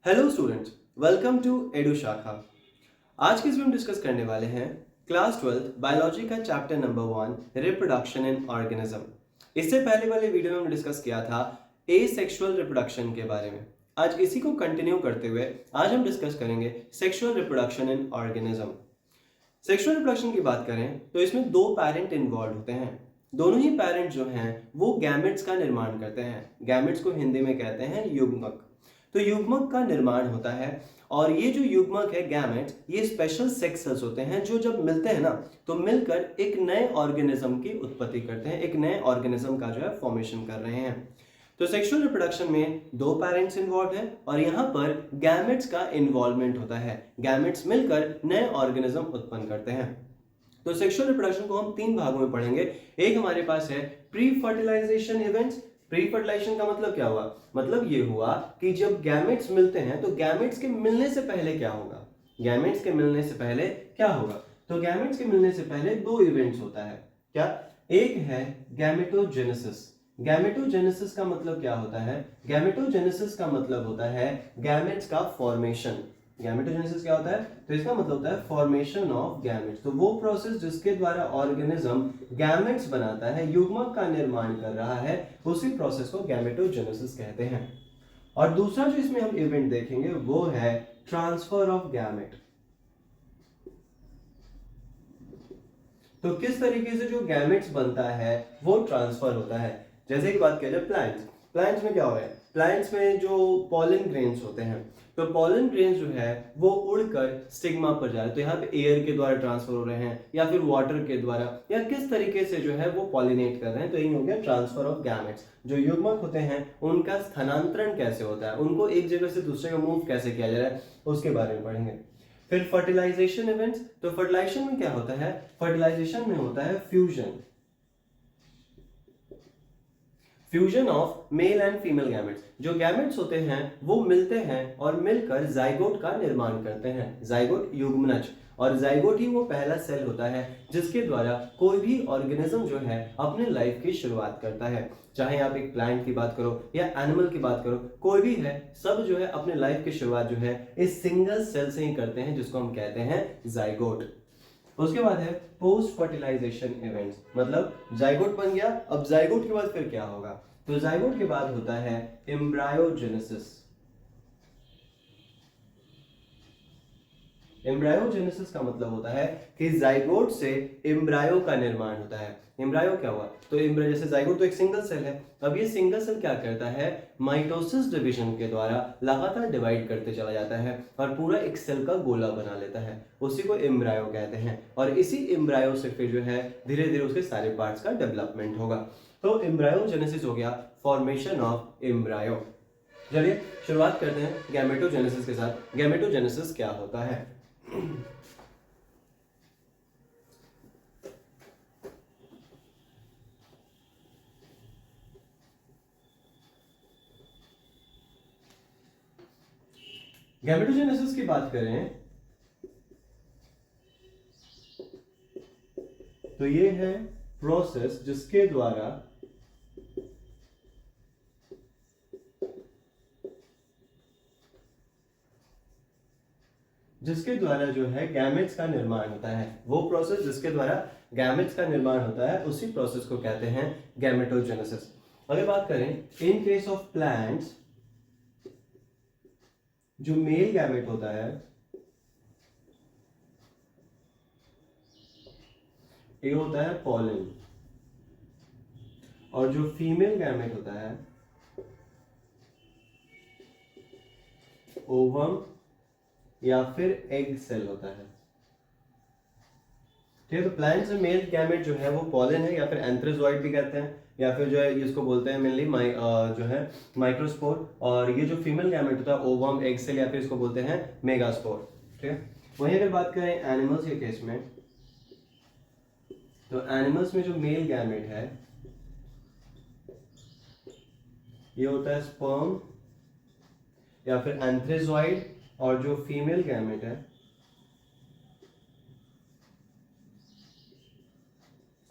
Hello students, welcome to Edu Shakha. आज की इसमें हम डिस्कस करने वाले हैं क्लास 12 बायोलॉजी का chapter number 1 reproduction in organism. इससे पहले वाले वीडियो में हमने डिस्कस किया था एसेक्सुअल रिप्रोडक्शन के बारे में। आज इसी को कंटिन्यू करते हुए आज हम डिस्कस करेंगे sexual reproduction in organism. Sexual reproduction की बात करें तो इसमें दो पेरेंट इन्वॉल्व होते हैं। दोनों ही पेरेंट जो हैं वो गैमेट्स का निर्माण करते हैं। गैमेट्स को हिंदी में कहते हैं युग्मक। तो युग्मक का निर्माण होता है और ये जो युग्मक है गैमेट्स, ये स्पेशल सेक्स सेल्स होते हैं जो जब मिलते हैं ना तो मिलकर एक नए ऑर्गेनिज्म की उत्पत्ति करते हैं, एक नए ऑर्गेनिज्म का जो है फॉर्मेशन कर रहे हैं। तो सेक्सुअल रिप्रोडक्शन में दो पेरेंट्स इन्वॉल्व हैं और यहाँ पर गैमेट्स का इन्वॉल्वमेंट होता है। गैमेट्स मिलकर नए ऑर्गेनिज्म उत्पन्न करते हैं। तो सेक्सुअल रिप्रोडक्शन को हम तीन भागों में पढ़ेंगे। एक हमारे पास है pre fertilization events. Pre fertilization का मतलब क्या हुआ? मतलब ये हुआ कि जब गैमेट्स मिलते हैं तो गैमेट्स के मिलने से पहले क्या होगा? गैमेट्स के मिलने से पहले क्या होगा? तो गैमेट्स के मिलने से पहले दो इवेंट्स होता है। क्या? एक है गैमेटोजेनेसिस। गैमेटोजेनेसिस का मतलब क्या होता है? गैमेटोजेनेसिस का मतलब होता है गैमेट्स का फॉर्मेशन। गैमेटोजेनेसिस क्या होता है? तो इसका मतलब होता है फॉर्मेशन ऑफ गैमेट्स। तो वो प्रोसेस जिसके द्वारा ऑर्गेनिज्म गैमेट्स बनाता है, युग्मक का निर्माण कर रहा है, उसी प्रोसेस को गैमेटोजेनेसिस कहते हैं। और दूसरा जो इसमें हम इवेंट देखेंगे वो है ट्रांसफर ऑफ गैमेट। तो किस तरीके से जो गैमेट्स बनता है वो ट्रांसफर होता है। जैसे कि बात किया जाए प्लांट्स, प्लांट्स में क्या हो रहा है? प्लांट्स में जो पॉलन ग्रेन्स होते हैं, तो पॉलन ग्रेन्स जो है वो उड़कर स्टिग्मा पर जा रहे हैं। तो यहाँ पे एयर के द्वारा ट्रांसफर हो रहे हैं या फिर वाटर के द्वारा, या किस तरीके से जो है वो पॉलिनेट कर रहे हैं। तो ये हो गया ट्रांसफर ऑफ गैमेट्स। जो युग्मक होते हैं उनका स्थानांतरण कैसे होता है, उनको एक जगह से दूसरे का मूव कैसे किया जा रहा है, उसके बारे में पढ़ेंगे। फिर फर्टिलाइजेशन इवेंट्स। तो फर्टिलाइजेशन में क्या होता है? फर्टिलाइजेशन में होता है fusion, fusion of male and female gametes. जो गैमेट्स होते हैं वो मिलते हैं और मिलकर जाइगोट का निर्माण करते हैं। जाइगोट युग्मनज, और जाइगोट ही वो पहला सेल होता है जिसके द्वारा कोई भी ऑर्गेनिज्म जो है अपने लाइफ की शुरुआत करता है। चाहे आप एक प्लांट की बात करो या एनिमल की बात करो, कोई भी है, सब जो है अपने लाइफ की शुरुआत जो है इस सिंगल सेल से ही करते हैं, जिसको हम कहते हैं जाइगोट। उसके बाद है पोस्ट फर्टिलाइजेशन इवेंट्स। मतलब जाइगोट बन गया, अब जाइगोट के बाद फिर क्या होगा? तो जाइगोट के बाद होता है एम्ब्रायोजेनेसिस। एम्ब्रायोजेनेसिस का मतलब होता है कि जाइगोट से एम्ब्रायो का निर्माण होता है। एम्ब्रायो क्या हुआ? तो एम्ब्रायो, जैसे जाइगोट तो एक सिंगल सेल है, अब ये सिंगल सेल क्या करता है? माइटोसिस डिवीजन के द्वारा लगातार डिवाइड करते चला जाता है और पूरा एक सेल का गोला बना लेता है, उसी को एम्ब्रायो कहते हैं। और इसी एम्ब्रायो से फिर जो है धीरे धीरे उसके सारे पार्ट्स का डेवलपमेंट होगा। तो एम्ब्रायोजेनेसिस हो गया फॉर्मेशन ऑफ एम्ब्रायो। चलिए शुरुआत करते हैं गैमेटोजेनेसिस के साथ। गैमेटोजेनेसिस क्या होता है? गैमेटोजेनेसिस की बात करें तो ये है प्रोसेस जिसके द्वारा जो है गैमेट्स का निर्माण होता है। वो प्रोसेस जिसके द्वारा गैमेट्स का निर्माण होता है उसी प्रोसेस को कहते हैं गैमेटोजेनेसिस। अगर बात करें इन केस ऑफ प्लांट्स, जो मेल गैमेट होता है ये होता है पॉलन, और जो फीमेल गैमेट होता है ओवम या फिर एग सेल होता है। ठीक है, तो प्लांट्स में मेल गैमेट जो है वो पॉलन है, या फिर एंथ्रेजोइड भी कहते हैं, या फिर जो है इसको बोलते हैं मेनली जो है माइक्रोस्पोर। और ये जो फीमेल गैमेट होता है ओवम, एग सेल, या फिर इसको बोलते हैं मेगास्पोर। ठीक है, वहीं अगर बात करें एनिमल्स के केस में, तो एनिमल्स में जो मेल गैमेट है ये होता है स्पर्म या फिर एंथ्रेजोइड, और जो फीमेल गैमेट है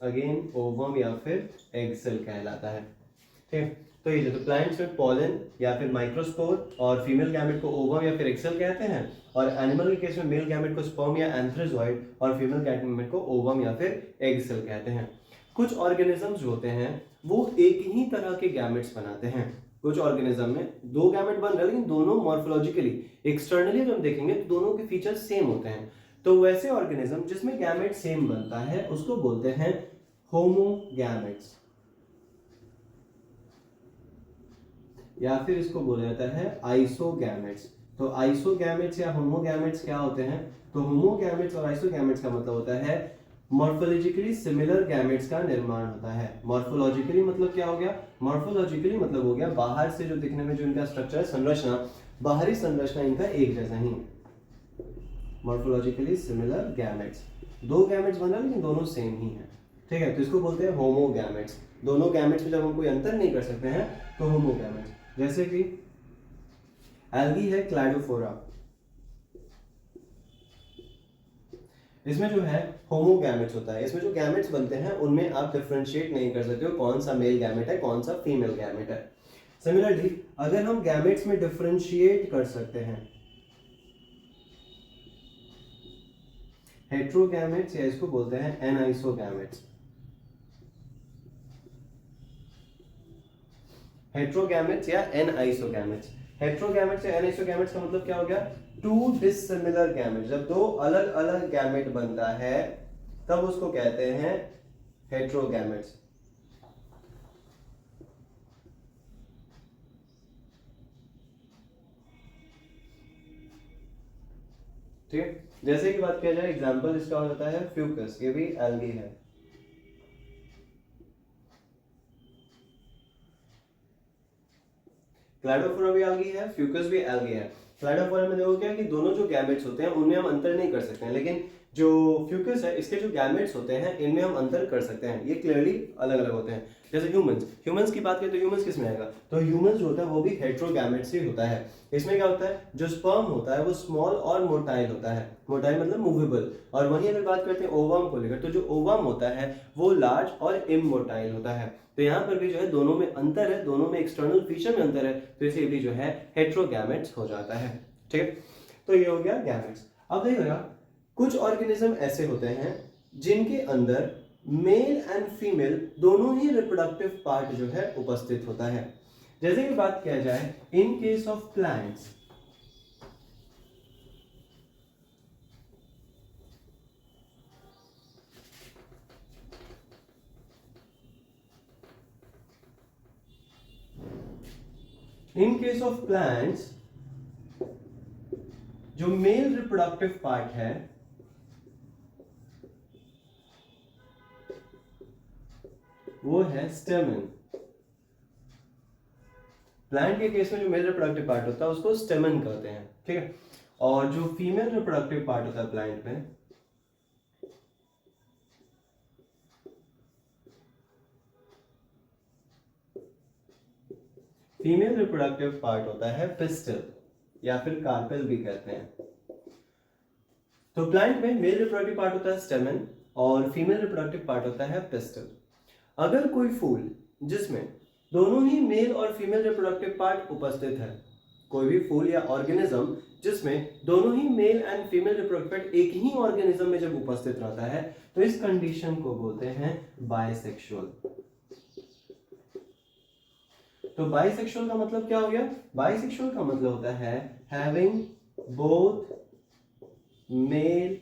अगेन ओवम या फिर एग सेल कहलाता है। ठीक है, तो ये जो प्लांट्स में पॉलन या फिर माइक्रोस्पोर और फीमेल गैमेट को ओवम या फिर एक्सेल कहते हैं, और एनिमल के केस में मेल गैमेट को स्पर्म या एंथ्रेजॉइड और फीमेल गैमेट को ओवम या फिर एग सेल कहते हैं। कुछ ऑर्गेनिजम्स जो होते हैं वो एक ही तरह के गैमेट्स बनाते हैं। कुछ ऑर्गेनिज्म में दो गैमेट बन रहे हैं लेकिन दोनों मॉर्फोलॉजिकली एक्सटर्नली जब देखेंगे तो दोनों के फीचर्स सेम होते हैं। तो वैसे ऑर्गेनिज्म जिसमें गैमेट सेम बनता है उसको बोलते हैं होमोगैमेट्स, या फिर इसको बोला जाता है आइसोगैमेट्स। तो आइसोगैमेट्स या होमोगैमेट्स क्या होते हैं? तो होमोगैमेट्स और आइसोगैमेट्स का मतलब होता है मॉर्फोलॉजिकली सिमिलर गैमेट्स का निर्माण होता है। मॉर्फोलॉजिकली मतलब क्या हो गया? मॉर्फोलॉजिकली मतलब हो गया बाहर से जो दिखने में जो इनका स्ट्रक्चर है, संरचना, बाहरी संरचना इनका एक जैसा ही। मॉर्फोलॉजिकली सिमिलर गैमेट्स, दो गैमेट्स बन रहे हैं लेकिन दोनों सेम ही है, ठीक है, तो इसको बोलते हैं होमोगैमेट्स। दोनों गैमेट्स में जब हम कोई अंतर नहीं कर सकते हैं तो होमोगैमेट्स। जैसे कि एल्गी है क्लैडोफोरा, इसमें जो है होमोगैमेट्स होता है। इसमें जो गैमेट्स बनते हैं उनमें आप डिफरेंशिएट नहीं कर सकते हो कौन सा मेल गैमेट है कौन सा फीमेल गैमेट है। सिमिलरली अगर हम गैमेट्स में डिफरेंशिएट कर सकते हैं हेट्रोगैमेट्स या इसको बोलते हैं एनाइसोगैमेट्स। हेट्रोगैमेट्स या एनाइसोगैमेट्स। हेट्रोगैमेट्स या एनाइसोगैमेट्स का मतलब क्या हो गया? To dissimilar gametes. जब दो अलग अलग गैमेट बनता है तब उसको कहते हैं हेट्रोगैमेट्स। ठीक है, जैसे कि बात किया जाए एग्जांपल इसका हो जाता है फ्यूकस, ये भी एल्गी है। क्लैडोफोरा भी एल्गी है, फ्यूकस भी एल्गी है। क्लैडोफोरा में देखो क्या कि दोनों जो गैमेट्स होते हैं उनमें हम अंतर नहीं कर सकते हैं, लेकिन जो फ्यूकस है इसके जो गैमेट्स होते हैं इनमें हम अंतर कर सकते हैं, ये क्लियरली अलग अलग होते हैं। जैसे ह्यूमंस की बात करें तो ह्यूमंस किस में आएगा? तो ह्यूमंस जो होता है वो भी हेट्रोगैमेट्स ही होता है। इसमें क्या होता है, जो स्पर्म होता है वो स्मॉल और मोटाइल होता है, मोटाइल मतलब मूवेबल। और वहीं अगर बात करते हैं ओवम को लेकर, तो जो ओवम होता है वो लार्ज और इमोटाइल होता है। तो यहाँ पर भी जो है दोनों में अंतर है, दोनों में एक्सटर्नल फीचर में अंतर है, तो इसे भी जो है हेट्रोगैमेट्स हो जाता है। ठीक है, तो ये हो गया गैमेट्स। अब देखिएगा कुछ ऑर्गेनिज्म ऐसे होते हैं जिनके अंदर मेल एंड फीमेल दोनों ही रिप्रोडक्टिव पार्ट जो है उपस्थित होता है। जैसे कि बात किया जाए in case of plants, in case of plants जो मेल रिप्रोडक्टिव पार्ट है वो है स्टेमन। प्लांट के केस में जो मेल रिप्रोडक्टिव पार्ट होता है उसको स्टेमन कहते हैं, ठीक है। और जो फीमेल रिप्रोडक्टिव पार्ट होता है प्लांट में, फीमेल रिप्रोडक्टिव पार्ट होता है पिस्टल या फिर कार्पेल भी कहते हैं। तो प्लांट में मेल रिप्रोडक्टिव पार्ट होता है स्टेमन और फीमेल रिप्रोडक्टिव पार्ट होता है पिस्टल। अगर कोई फूल जिसमें दोनों ही मेल और फीमेल रिप्रोडक्टिव पार्ट उपस्थित है, कोई भी फूल या ऑर्गेनिज्म जिसमें दोनों ही male and female reproductive part एक ही ऑर्गेनिज्म में जब उपस्थित रहता है तो इस कंडीशन को बोलते हैं बाइसेक्सुअल। तो बाइसेक्सुअल का मतलब क्या हो गया? बाइसेक्सुअल का मतलब होता है having both male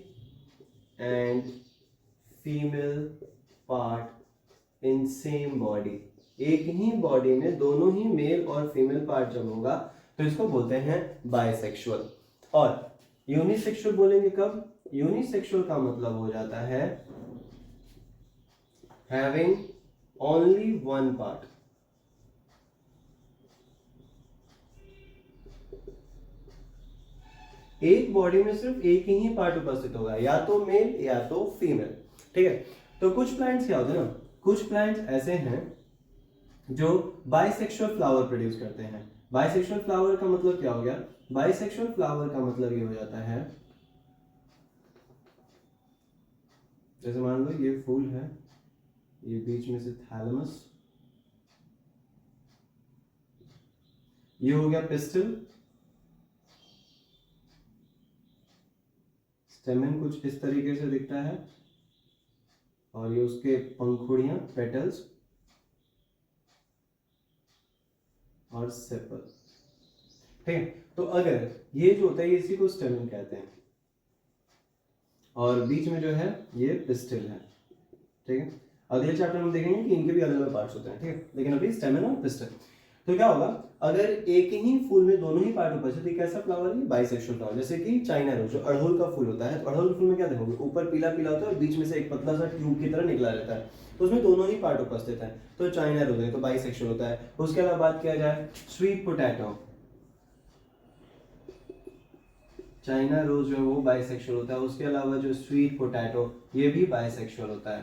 and female part in same body. एक ही बॉडी में दोनों ही मेल और फीमेल पार्ट जब होगा तो इसको बोलते हैं बाइसेक्सुअल। और यूनिसेक्सुअल बोलेंगे कब? यूनिसेक्सुअल का मतलब हो जाता है हैविंग ओनली वन पार्ट। एक बॉडी में सिर्फ एक ही पार्ट उपस्थित होगा, या तो मेल या तो फीमेल, ठीक है। तो कुछ प्लांट्स क्या होते हैं ना, कुछ प्लांट्स ऐसे हैं जो बाइसेक्सुअल फ्लावर प्रोड्यूस करते हैं। बाइसेक्सुअल फ्लावर का मतलब क्या हो गया? बाइसेक्सुअल फ्लावर का मतलब ये हो जाता है, जैसे मान लो ये फूल है, ये बीच में से थैलेमस, ये हो गया पिस्टल, स्टेमन कुछ इस तरीके से दिखता है, और ये उसके पंखुड़ियां, पेटल्स, और सेपल। ठीक है, तो अगर ये जो होता है ये इसी को स्टेमन कहते हैं, और बीच में जो है ये पिस्टल है। ठीक है, अगले चैप्टर में देखेंगे कि इनके भी अलग अलग पार्ट्स होते हैं। ठीक है, लेकिन अभी स्टेमन और पिस्टल। तो क्या होगा, अगर एक ही फूल में दोनों ही पार्ट उपस्थित, एक ऐसा फ्लावर है बाइसेक्सुअल फ्लावर, जैसे कि चाइना रोज जो अड़हुल का फूल होता है, तो अड़हुल फूल में क्या देखोगे, ऊपर पीला पीला होता है और बीच में से एक पतला सा ट्यूब की तरह निकला रहता है, तो उसमें दोनों ही पार्ट उपस्थित है, तो चाइना रोज है, तो बाइसेक्सुअल होता है। उसके अलावा बात किया जाए स्वीट पोटैटो, चाइना रोज जो है वो बाइसेक्सुअल होता है। उसके अलावा जो स्वीट पोटैटो ये भी बाइसेक्सुअल होता है।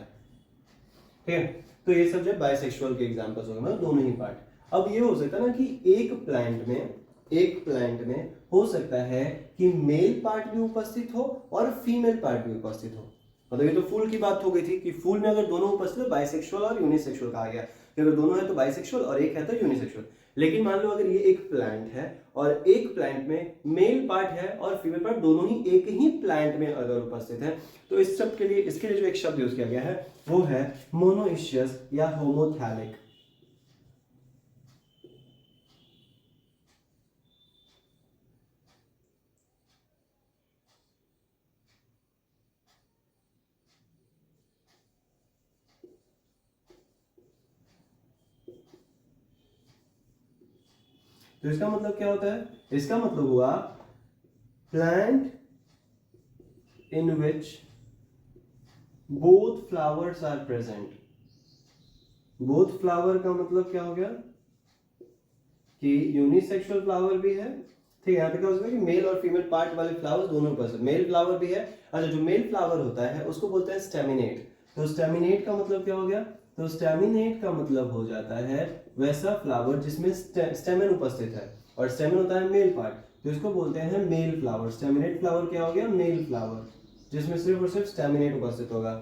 ठीक है, तो ये सब जो बाइसेक्सुअल के एग्जांपल्स हो गए, मतलब दोनों ही पार्ट। अब ये हो सकता है ना कि एक प्लांट में हो सकता है कि मेल पार्ट भी उपस्थित हो और फीमेल पार्ट भी उपस्थित हो। मतलब ये तो फूल की बात हो गई थी कि फूल में अगर दोनों उपस्थित है बाइसेक्सुअल और यूनिसेक्सुअल कहा गया, कि अगर दोनों है तो बाइसेक्सुअल और एक है तो यूनिसेक्सुअल। लेकिन मान लो अगर ये एक प्लांट है और एक प्लांट में मेल पार्ट है और फीमेल पार्ट दोनों ही एक ही प्लांट में अगर उपस्थित है, तो इस सब के लिए, इसके लिए जो एक शब्द यूज किया गया है वो है मोनोइशियस या होमोथैलिक। तो इसका मतलब क्या होता है, इसका मतलब हुआ plant in which both flowers are present. Both flower का मतलब क्या हो गया कि यूनिसेक्सुअल फ्लावर भी है। ठीक है, यहाँ पे क्या हो सकता है कि मेल और फीमेल पार्ट वाले फ्लावर्स दोनों पर, मेल फ्लावर भी है। अच्छा, जो मेल फ्लावर होता है उसको बोलते हैं स्टेमिनेट। तो स्टेमिनेट का मतलब क्या हो गया, तो स्टेमिनेट का मतलब हो जाता है वैसा फ्लावर जिसमें स्टेमन उपस्थित है, और स्टेमन होता है मेल पार्ट, तो इसको बोलते हैं मेल फ्लावर। स्टेमिनेट फ्लावर क्या हो गया, मेल फ्लावर, जिसमें सिर्फ और सिर्फ स्टेमिनेट उपस्थित होगा।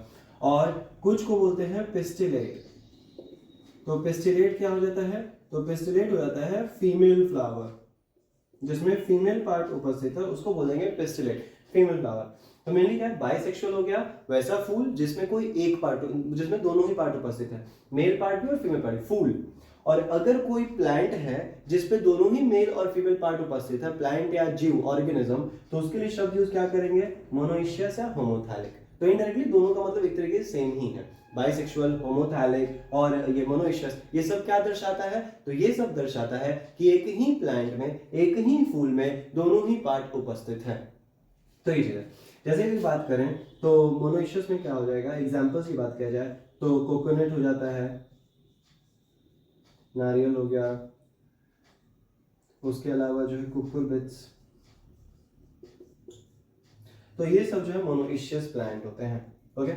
और कुछ को बोलते हैं पिस्टिलेट। तो पिस्टिलेट क्या हो जाता है, तो पिस्टिलेट हो जाता है फीमेल फ्लावर, जिसमें फीमेल पार्ट उपस्थित है, उसको बोलेंगे पिस्टिलेट, फीमेल फ्लावर। तो मेनली क्या है, बाइसेक्सुअल हो गया वैसा फूल जिसमें कोई एक पार्ट, जिसमें दोनों ही पार्ट उपस्थित है, मेल पार्ट भी और फीमेल पार्ट, फूल। और अगर कोई प्लांट है जिसपे दोनों ही मेल और फीमेल पार्ट उपस्थित है, प्लांट या जीव, ऑर्गेनिज्म, तो उसके लिए शब्द यूज क्या करेंगे, मोनोइशियस या होमोथैलिक। तो इनडायरेक्टली दोनों का मतलब एक तरीके से सेम ही है, बाइसेक्सुअल, होमोथैलिक और ये मोनोइशियस। ये सब क्या दर्शाता है, तो ये सब दर्शाता है कि एक ही प्लांट में, एक ही फूल में दोनों ही पार्ट उपस्थित हैं। तो ये चीज है। जैसे कि बात करें तो मोनोइशियस में क्या हो जाएगा, एग्जांपल्स की बात किया जाए तो कोकोनट हो जाता है, नारियल हो गया, उसके अलावा जो है कुकुरबिट्स, तो ये सब जो है मोनोइशियस प्लांट होते हैं। ओके,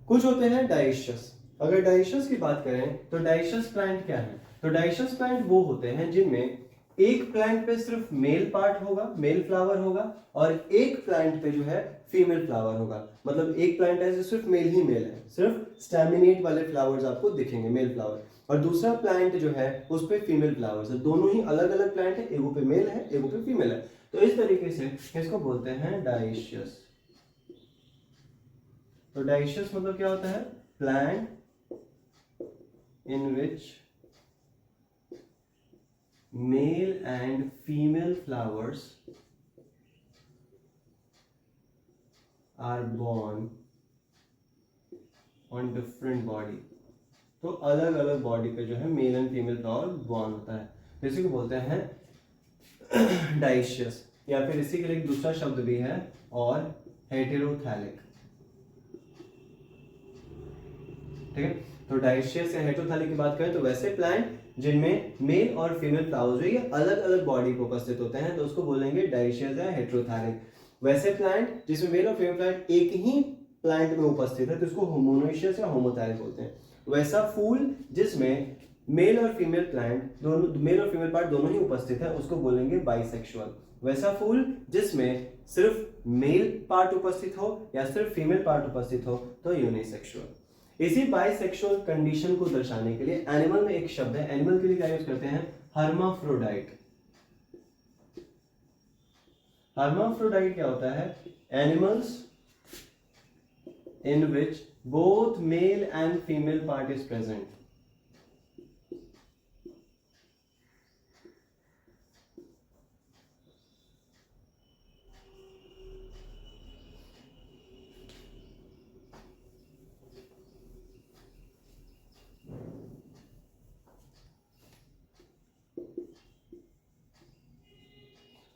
कुछ होते हैं डाइशियस। अगर डाइशियस की बात करें तो डाइशियस प्लांट क्या है, तो डाइशियस प्लांट वो होते हैं जिनमें एक प्लांट पे सिर्फ मेल पार्ट होगा, मेल फ्लावर होगा, और एक प्लांट पे जो है फीमेल फ्लावर होगा। मतलब एक प्लांट है जो सिर्फ मेल ही मेल है, सिर्फ स्टैमिनेट वाले फ्लावर्स आपको दिखेंगे, मेल फ्लावर, और दूसरा प्लांट जो है उस पे फीमेल फ्लावर्स है। दोनों ही अलग अलग प्लांट है, एगो पे मेल है एगो पे फीमेल है। तो इस तरीके से इसको बोलते हैं डाइशियस। तो डाइशियस मतलब क्या होता है, plant in which male and female flowers are born on different body। तो अलग अलग बॉडी पे जो है male and female flower born होता है, इसी को बोलते हैं डाइशियस। या फिर इसी के लिए एक दूसरा शब्द भी है और हेटेरोथैलिक। ठीक है, तो डाइशियस या हेटेरोथैलिक की बात करें तो वैसे प्लांट जिनमें मेल और फीमेल फ्लावर्स जो ये अलग अलग बॉडी पर उपस्थित होते हैं, तो उसको बोलेंगे डाइशियस या हेटेरोथैलिक। वैसे प्लांट जिसमें मेल और फीमेल प्लांट एक ही प्लांट में उपस्थित है, तो इसको मोनोइशियस या होमोथैलिक बोलते हैं। वैसा फूल जिसमें मेल और फीमेल प्लांट दोनों, मेल और फीमेल पार्ट दोनों ही उपस्थित है, उसको बोलेंगे बाइसेक्सुअल। वैसा फूल जिसमें सिर्फ मेल पार्ट उपस्थित हो या सिर्फ फीमेल पार्ट उपस्थित हो, तो यूनिसेक्सुअल। इसी बाइसेक्सुअल कंडीशन को दर्शाने के लिए एनिमल में एक शब्द है, एनिमल के लिए क्या यूज करते हैं, हर्माफ्रोडाइट। hermaphrodite क्या होता है? Animals in which both male and female part is present.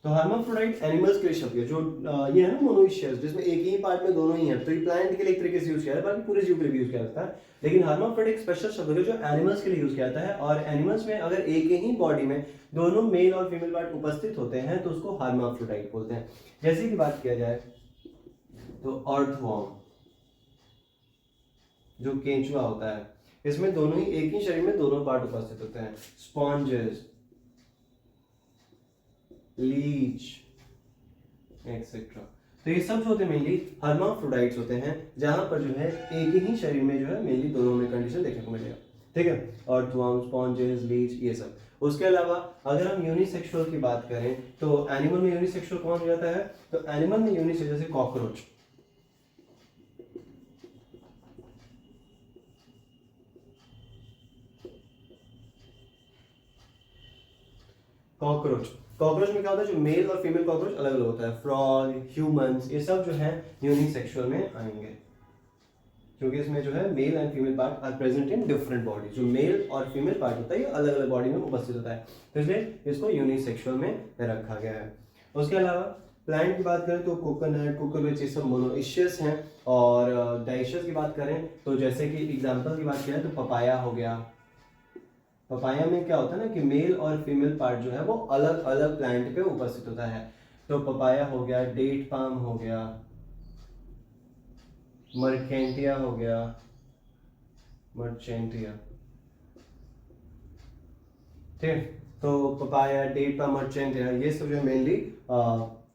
तो hermaphrodite एनिमल्स के लिए शब्द है जो ये है ना मोनोइशियस, जिसमें एक ही पार्ट में दोनों ही है, तो ये प्लांट के लिए एक तरीके से यूज किया जाता है, बाकी पूरे जीव के लिए यूज किया जाता है। लेकिन hermaphrodite स्पेशल शब्द है जो एनिमल्स के लिए यूज किया जाता है, और एनिमल्स में अगर एक ही बॉडी में दोनों मेल और फीमेल पार्ट उपस्थित होते हैं तो उसको hermaphrodite बोलते हैं। जैसे कि बात किया जाए तो अर्थवॉर्म जो केंचुआ होता है, इसमें दोनों ही एक ही शरीर में दोनों पार्ट उपस्थित होते हैं। स्पॉन्जेस, लीच एक्सेट्रा, तो ये सब जो होते हैं मेनली हर्माफ्रोडाइट्स होते हैं, जहां पर जो है एक ही शरीर में जो है मेनली दोनों में कंडीशन देखने को मिलेगा। ठीक है, अर्थवर्म, स्पॉन्जेस, लीच, ये सब। उसके अलावा अगर हम यूनिसेक्सुअल की बात करें तो एनिमल में यूनिसेक्सुअल कौन हो जाता है? तो एनिमल में यूनिसेक्सुअल जैसे कॉकरोच, कॉकरोच में क्या होता है? जो मेल और फीमेल कॉकरोच अलग अलग होता है। फ्रॉग, ह्यूमंस, ये सब जो है यूनिसेक्सुअल में आएंगे, क्योंकि इसमें जो है male and female part are present in different body. जो मेल और फीमेल पार्ट होता है ये अलग अलग बॉडी में उपस्थित होता है, तो इसलिए इसको यूनिसेक्सुअल में रखा गया है। उसके अलावा प्लांट की बात करें तो कोकोनट, कोकोनट ये सब मोनोइशियस हैं। और डाइशियस की बात करें तो जैसे कि एग्जाम्पल की बात करें तो पपाया हो गया। पपाया में क्या होता है ना कि मेल और फीमेल पार्ट जो है वो अलग अलग प्लांट पे उपस्थित होता है। तो पपाया हो गया, डेट पाम हो गया, मर्केंटिया हो गया, मर्चेंटिया। ठीक, तो पपाया, डेट पाम, मर्चेंटिया, ये सब जो मेनली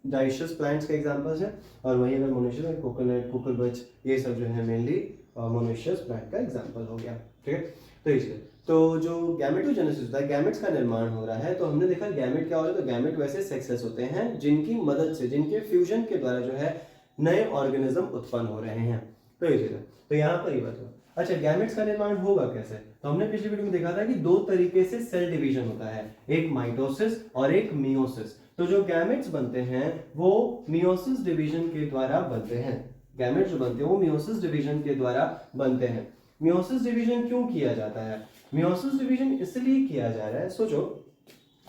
डाइशियस प्लांट्स के एग्जांपल्स हैं। और वही अगर मोनोइशियस है, कोकोनट, कुकुरबिच, ये सब जो है मेनली मोनोइशियस प्लांट का एग्जांपल हो गया। ठीक है, तो इसलिए तो जो गैमेटोजेनेसिस होता है, गैमेट्स का निर्माण हो रहा है, तो हमने देखा गैमेट क्या होता है? तो गैमेट वैसे सेक्सेस होते हैं जिनकी मदद से, जिनके फ्यूजन के द्वारा जो है नए ऑर्गेनिज्म उत्पन्न हो रहे हैं। तो ये चीज है, तो यहाँ पर ये बात हुआ। अच्छा, गैमेट्स का निर्माण होगा कैसे? तो हमने पिछली वीडियो में देखा था कि दो तरीके से सेल डिवीजन होता है, एक माइटोसिस और एक मियोसिस। तो जो गैमेट्स बनते हैं वो मियोसिस डिवीजन के द्वारा बनते हैं। गैमेट्स जो बनते हैं वो मियोसिस डिवीजन के द्वारा बनते हैं। मियोसिस डिवीजन क्यों किया जाता है? मियोसिस डिवीजन इसलिए किया जा रहा है, सोचो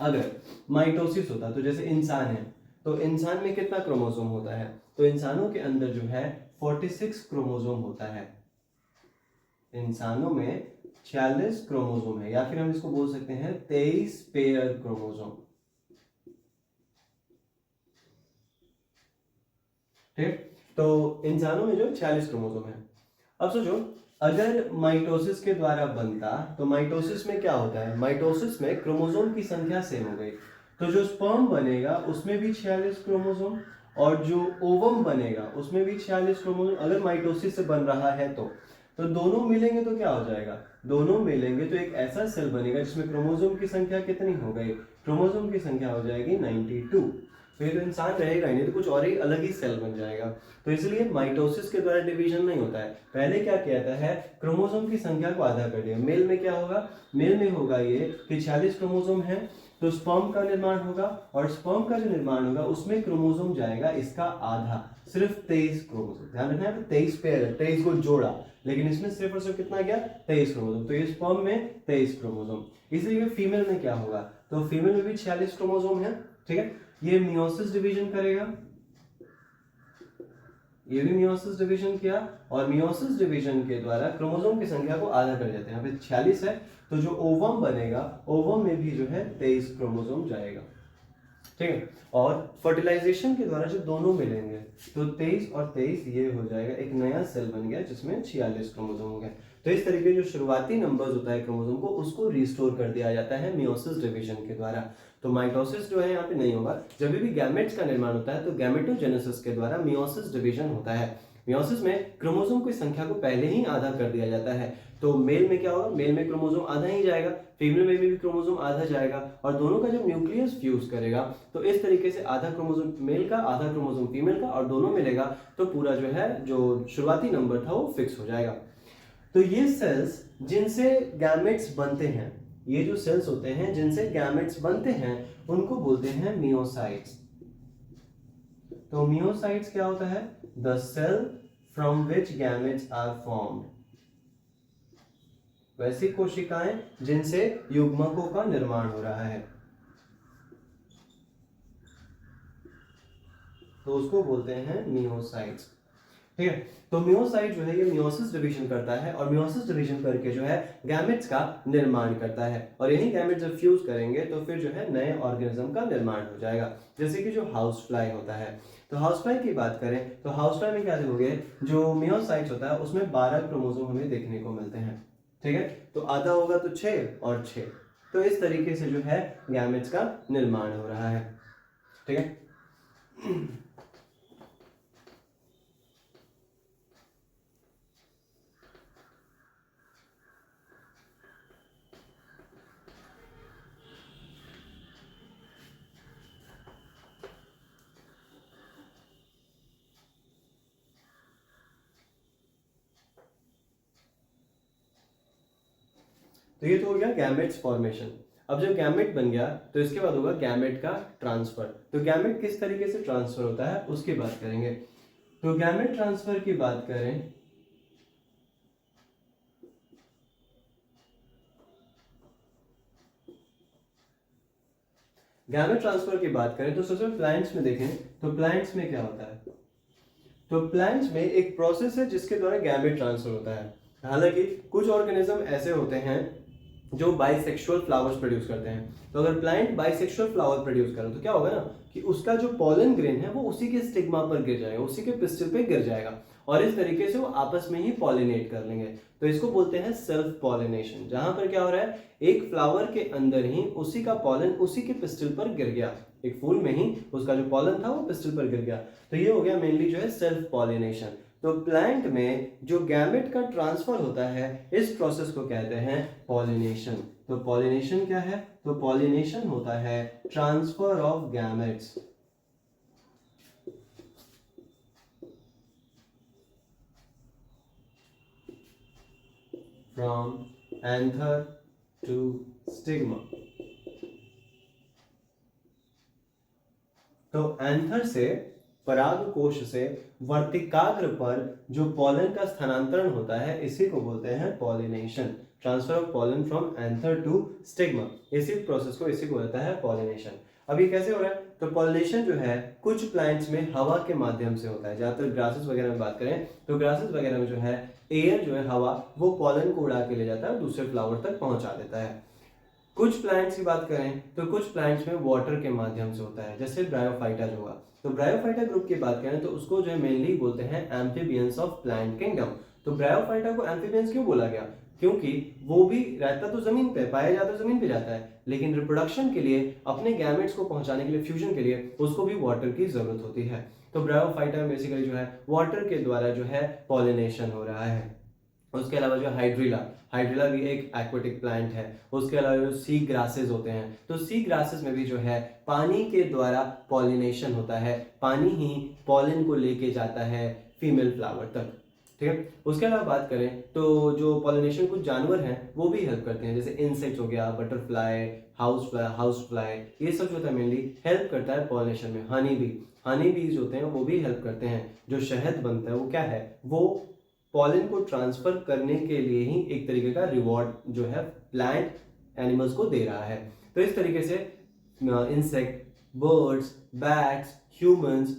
अगर माइटोसिस होता तो जैसे इंसान है, तो इंसान में कितना क्रोमोसोम होता है? तो इंसानों के अंदर जो है 46 क्रोमोसोम होता है। इंसानों में 46 क्रोमोसोम है, या फिर हम इसको बोल सकते हैं 23 पेयर क्रोमोसोम। ठीक, तो इंसानों में जो 46 क्रोमोसोम है। अब सोचो अगर माइटोसिस के द्वारा बनता, तो माइटोसिस में क्या होता है? माइटोसिस में क्रोमोसोम की संख्या सेम हो गई, तो जो स्पर्म बनेगा उसमें भी 46 क्रोमोसोम, और जो ओवम बनेगा उसमें भी 46 क्रोमोसोम। अगर माइटोसिस से बन रहा है तो दोनों मिलेंगे तो क्या हो जाएगा? दोनों मिलेंगे तो एक ऐसा सेल बनेगा जिसमें क्रोमोसोम की संख्या कितनी हो गई? क्रोमोसोम की संख्या हो जाएगी 92। तो ये तो इंसान रहेगा ही नहीं, तो कुछ और ही अलग ही सेल बन जाएगा। तो इसलिए माइटोसिस के द्वारा डिवीजन नहीं होता है। पहले क्या किया जाता है? क्रोमोसोम की संख्या को आधा कर दिया। मेल में क्या होगा? मेल में होगा ये कि 46 क्रोमोसोम है, तो स्पर्म का निर्माण होगा, और स्पर्म का जो निर्माण होगा उसमें क्रोमोसोम जाएगा इसका आधा, सिर्फ 23 क्रोमोसोम। ध्यान रखना है, 23 पेयर है, 23 को जोड़ा, लेकिन इसमें सिर्फ और सिर्फ कितना गया? 23 क्रोमोसोम। तो ये स्पर्म में 23 क्रोमोसोम। इसलिए फीमेल में क्या होगा? तो फीमेल में भी 46 क्रोमोसोम है। ठीक है, ये मियोसिस डिवीजन करेगा, ये भी मियोसिस डिवीजन किया, और मियोसिस डिवीजन के द्वारा क्रोमोसोम की संख्या को आधा कर जाते हैं। यहाँ पे 46 है, तो जो ओवम बनेगा, ओवम में भी जो है 23 क्रोमोसोम जाएगा। ठीक है, और फर्टिलाइजेशन के द्वारा जब दोनों मिलेंगे तो 23 और 23 ये हो जाएगा, एक नया सेल बन गया जिसमें 46 क्रोमोसोम हो गए। तो इस तरीके जो शुरुआती नंबर्स होता है क्रोमोसोम को, उसको रिस्टोर कर दिया जाता है मियोसिस डिवीजन के द्वारा। तो माइटोसिस जो है यहाँ पे नहीं होगा। जब भी गैमेट्स का निर्माण होता है तो गैमेटोजेनेसिस के द्वारा मियोसिस डिवीजन होता है। मियोसिस में क्रोमोसोम की संख्या को पहले ही आधा कर दिया जाता है। तो मेल में क्या होगा, मेल में क्रोमोसोम आधा ही जाएगा, फीमेल में भी क्रोमोसोम आधा जाएगा, और दोनों का जब न्यूक्लियस फ्यूज करेगा तो इस तरीके से आधा क्रोमोसोम मेल का, आधा क्रोमोसोम फीमेल का, और दोनों मिलेगा तो पूरा जो है जो शुरुआती नंबर था वो फिक्स हो जाएगा। तो ये सेल्स जिनसे गैमेट्स बनते हैं, ये जो सेल्स होते हैं जिनसे गैमेट्स बनते हैं, उनको बोलते हैं मियोसाइट्स। तो मियोसाइट्स क्या होता है, the cell from which gametes are formed, वैसी कोशिकाएं जिनसे युग्मकों का निर्माण हो रहा है, तो उसको बोलते हैं मियोसाइट्स। ठीक है, तो मियोसाइट जो है ये मियोसिस डिवीजन करता है, और मियोसिस डिवीजन करके जो है गैमेट्स का निर्माण करता है, और यही गैमेट्स जब फ्यूज करेंगे तो फिर जो है नए ऑर्गेनिज्म का निर्माण हो जाएगा। जैसे कि जो हाउस फ्लाई होता है, तो हाउस फ्लाई की बात करें तो हाउस फ्लाई में क्या देखोगे, जो मियोसाइट्स होता है उसमें 12 क्रोमोसोम हमें देखने को मिलते हैं। ठीक है, तो आधा होगा तो 6 और 6, तो इस तरीके से जो है गैमेट्स का निर्माण हो रहा है। ठीक है, तो ये तो हो गया गैमेट्स फॉर्मेशन। अब जब गैमेट बन गया तो इसके बाद होगा गैमेट का ट्रांसफर। तो गैमेट किस तरीके से ट्रांसफर होता है उसकी बात करेंगे। तो गैमेट ट्रांसफर की बात करें तो सबसे प्लांट्स में देखें तो प्लांट्स में क्या होता है, तो प्लांट्स में एक प्रोसेस है जिसके द्वारा गैमेट ट्रांसफर होता है। हालांकि कुछ ऑर्गेनिज्म ऐसे होते हैं जो बाइसेक्सुअल फ्लावर्स प्रोड्यूस करते हैं। तो अगर प्लांट बाइसेक्सुअल फ्लावर प्रोड्यूस करे तो क्या होगा ना कि उसका जो पॉलन ग्रेन है वो उसी के स्टिग्मा पर गिर जाएगा, उसी के पिस्टिल पे गिर जाएगा, और इस तरीके से वो आपस में ही पॉलिनेट कर लेंगे। तो इसको बोलते हैं सेल्फ पॉलिनेशन, जहां पर क्या हो रहा है, एक फ्लावर के अंदर ही उसी का पॉलन उसी के पिस्टिल पर गिर गया, एक फूल में ही उसका जो पॉलन था वो पिस्टिल पर गिर गया। तो ये हो गया मेनली जो है सेल्फ पॉलिनेशन। तो प्लांट में जो गैमेट का ट्रांसफर होता है इस प्रोसेस को कहते हैं पॉलिनेशन। तो पॉलिनेशन क्या है, तो पॉलिनेशन होता है transfer of gametes from anther to stigma. तो एंथर से, पराग कोश से वर्तिकाग्र पर जो पॉलन का स्थानांतरण होता है इसी को बोलते हैं pollination, transfer of pollen from anther to stigma. इसी प्रोसेस को इसी को बोलता है पॉलिनेशन। अब ये कैसे हो रहा है, तो पॉलिनेशन जो है कुछ प्लांट्स में हवा के माध्यम से होता है। ज्यादातर ग्रासेस वगैरह में बात करें तो ग्रासेस वगैरह में जो है एयर जो है हवा वो पॉलन को उड़ा के ले जाता है और दूसरे फ्लावर तक पहुंचा देता है। कुछ प्लांट्स की बात करें तो कुछ प्लांट्स में वाटर के माध्यम से होता है, जैसे ब्रायोफाइटा जो होगा। तो ब्रायोफाइटा ग्रुप की बात करें तो उसको जो है मेनली बोलते हैं एम्फीबियंस ऑफ प्लांट किंगडम। तो ब्रायोफाइटा को एम्फीबियंस क्यों बोला गया, क्योंकि वो भी रहता तो जमीन पे, पाया जाता तो जमीन पे जाता है, लेकिन रिप्रोडक्शन के लिए अपने गैमेट्स को पहुंचाने के लिए, फ्यूजन के लिए उसको भी वाटर की जरूरत होती है। तो ब्रायोफाइटा में बेसिकली जो है वाटर के द्वारा जो है पॉलिनेशन हो रहा है। उसके अलावा जो हाइड्रिला, हाइड्रिला भी एक एक्वेटिक प्लांट है। उसके अलावा जो सी ग्रासेस होते हैं, तो सी ग्रासेस में भी जो है पानी के द्वारा पॉलिनेशन होता है, पानी ही पॉलन को लेके जाता है फीमेल फ्लावर तक। ठीक है, उसके अलावा बात करें तो जो पॉलिनेशन कुछ जानवर हैं वो भी हेल्प करते हैं, जैसे इंसेक्ट्स हो गया, बटरफ्लाई, हाउस फ्लाई, ये सब जो होता है मेनली हेल्प करता है पॉलिनेशन में। हनी बीज होते हैं वो भी हेल्प करते हैं। जो शहद बनता है वो क्या है, वो पॉलन को ट्रांसफर करने के लिए ही एक तरीके का रिवॉर्ड जो है प्लांट एनिमल्स को दे रहा है। तो इस तरीके से इंसेक्ट, बर्ड्स, बैट्स, ह्यूमंस,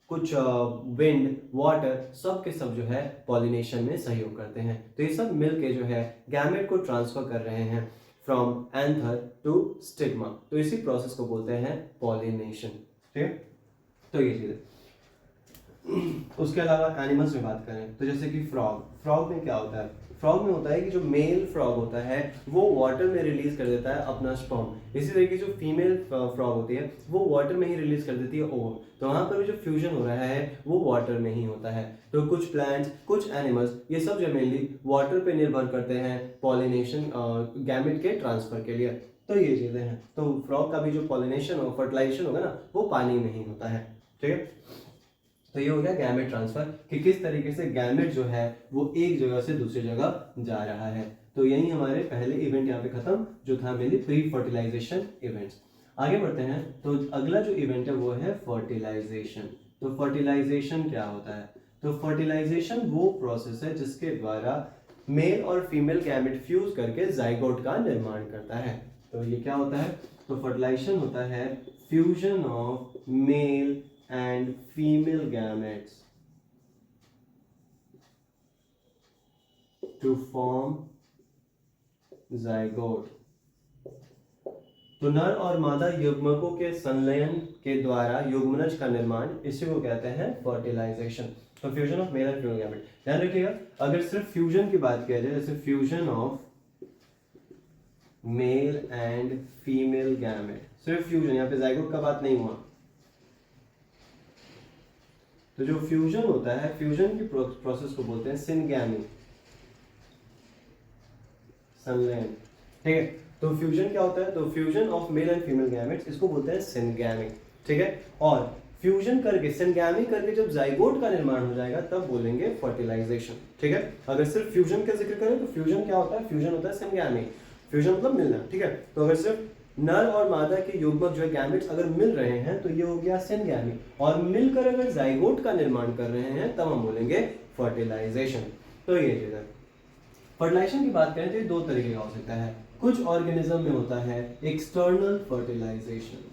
कुछ विंड, वाटर, सब के सब जो है पॉलिनेशन में सहयोग करते हैं। तो ये सब मिलके जो है गैमेट को ट्रांसफर कर रहे हैं फ्रॉम एंथर टू स्टिग्मा। तो इसी प्रोसेस को बोलते हैं पॉलिनेशन। ठीक है, तो ये चीज है। उसके अलावा एनिमल्स में बात करें तो जैसे कि फ्रॉग में क्या होता है, फ्रॉग में होता है कि जो मेल फ्रॉग होता है वो वाटर में रिलीज कर देता है अपना स्पर्म। इसी तरीके जो फीमेल फ्रॉग होती है वो वाटर में ही रिलीज कर देती है ओवम। तो वहां पर जो फ्यूजन हो रहा है वो वाटर में ही होता है। तो कुछ प्लांट्स, कुछ एनिमल्स, ये सब जो मेनली वाटर पे निर्भर करते हैं पॉलिनेशन गैमेट के ट्रांसफर के लिए। तो ये चीजें हैं। तो फ्रॉग का भी जो पॉलिनेशन और फर्टिलाइजेशन होगा ना वो पानी में ही होता है। ठीक है, तो ये हो गया गैमेट ट्रांसफर कि किस तरीके से गैमेट जो है वो एक जगह से दूसरी जगह जा रहा है। तो यही हमारे पहले इवेंट यहाँ पे खत्म जो था मेनली प्री फर्टिलाइजेशन इवेंट्स। आगे बढ़ते हैं तो अगला जो इवेंट है वो है फर्टिलाइजेशन। तो फर्टिलाइजेशन क्या होता है? तो फर्टिलाइजेशन वो प्रोसेस है जिसके द्वारा मेल और फीमेल गैमेट फ्यूज करके जाइगोट का निर्माण करता है। तो ये क्या होता है? तो फर्टिलाइजेशन होता है fusion of mail and female gametes to form zygote। तो नर और मादा युग्मकों के संलयन के द्वारा युग्मनज का निर्माण, इसी को कहते हैं फर्टिलाइजेशन। तो fusion of male and female gamete, ध्यान रखिएगा अगर सिर्फ फ्यूजन की बात किया जाए, जैसे fusion of male and female gamete, सिर्फ फ्यूजन, यहाँ पे जाइगोट का बात नहीं हुआ। तो जो फ्यूजन होता है, फ्यूजन की प्रोसेस को बोलते हैं सिनगैमी, संलयन। ठीक है, तो फ्यूजन क्या होता है? तो fusion of male and female gametes, इसको बोलते हैं सिनगैमी। ठीक है, और फ्यूजन करके, सिनगैमी करके जब जाइगोट का निर्माण हो जाएगा तब बोलेंगे फर्टिलाइजेशन। ठीक है, अगर सिर्फ फ्यूजन का जिक्र करें तो फ्यूजन क्या होता है? फ्यूजन होता है सिनगैमी, फ्यूजन मतलब मिलना। ठीक है, तो अगर सिर्फ नर और मादा के युग्मक जो है गैमेट्स अगर मिल रहे हैं तो ये हो गया सिनगैमी, और मिलकर अगर जाइगोट का निर्माण कर रहे हैं तब हम बोलेंगे फर्टिलाइजेशन। तो ये चीज है। फर्टिलाइजेशन की बात करें तो ये दो तरीके का हो सकता है। कुछ ऑर्गेनिज्म में होता है एक्सटर्नल फर्टिलाइजेशन,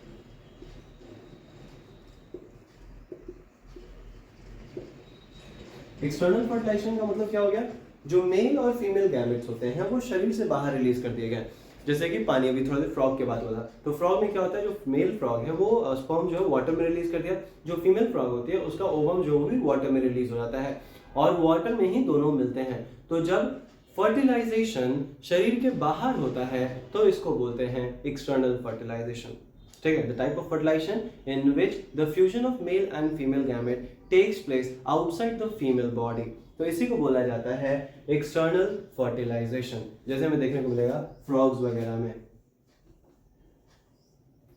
एक्सटर्नल फर्टिलाइजेशन का मतलब क्या हो गया? जो मेल और फीमेल गैमेट्स होते हैं वो शरीर से बाहर रिलीज कर दिए गए। जैसे कि पानी, अभी थोड़ा देर फ्रॉग के बात हुआ था, तो फ्रॉग में क्या होता है? जो मेल फ्रॉग है वो स्पर्म जो है वाटर में रिलीज कर दिया, जो फीमेल फ्रॉग होती है उसका ओवम जो भी वाटर में रिलीज हो जाता है, और वाटर में ही दोनों मिलते हैं। तो जब फर्टिलाइजेशन शरीर के बाहर होता है तो इसको बोलते हैं एक्सटर्नल फर्टिलाइजेशन। ठीक है, the type of fertilization in which the fusion of male and female gamete takes place outside the female body, तो इसी को बोला जाता है एक्सटर्नल फर्टिलाइजेशन। जैसे हमें देखने को मिलेगा फ्रॉग्स वगैरह में।